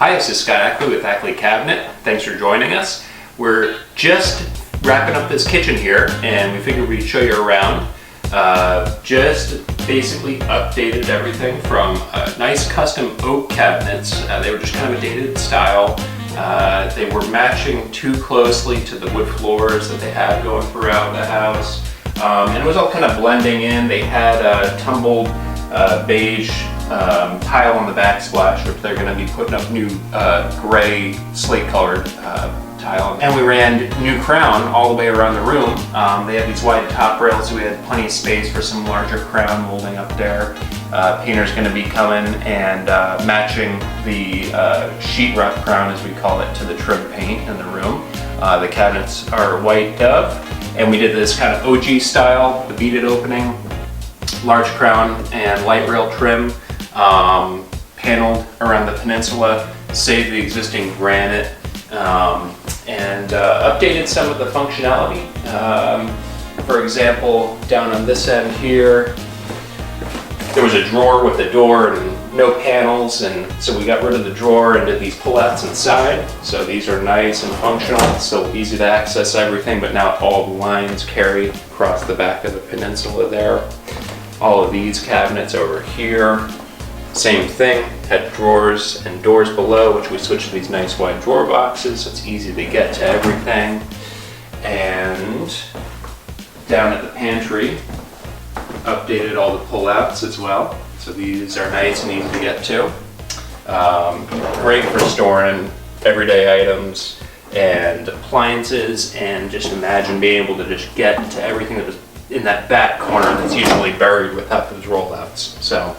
Hi, this is Scott Ackley with Ackley Cabinet. Thanks for joining us. We're just wrapping up this kitchen here and we figured we'd show you around. Just basically updated everything from nice custom oak cabinets. They were just kind of a dated style. They were matching too closely to the wood floors that they had going throughout the house. And it was all kind of blending in. They had a tumbled beige tile on the backsplash, which they're going to be putting up new gray slate colored tile. And we ran new crown all the way around the room. They had these wide top rails, so we had plenty of space for some larger crown molding up there. Painter's going to be coming and matching the sheetrock crown, as we call it, to the trim paint in the room. The cabinets are white dove, and we did this kind of OG style, the beaded opening, large crown and light rail trim, paneled around the peninsula, saved the existing granite, and updated some of the functionality. For example, down on this end here, there was a drawer with a door and no panels, and so we got rid of the drawer and did these pull-outs inside. So these are nice and functional, so easy to access everything, but now all the lines carry across the back of the peninsula there. All of these cabinets over here, same thing, had drawers and doors below, which we switched to these nice wide drawer boxes, so it's easy to get to everything. And down at the pantry, updated all the pull-outs as well, so these are nice and easy to get to. Great for storing everyday items and appliances, and just imagine being able to just get to everything that was in that back corner that's usually buried without those rollouts. So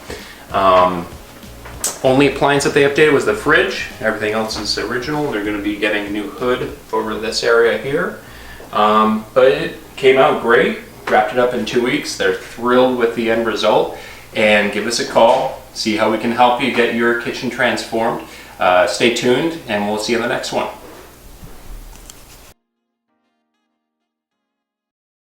only appliance that they updated was the fridge. Everything else is original. They're going to be getting a new hood over this area here, but it came out great. Wrapped it up in 2 weeks. They're thrilled with the end result, and give us a call, see how we can help you get your kitchen transformed. Stay tuned, and we'll see you in the next one.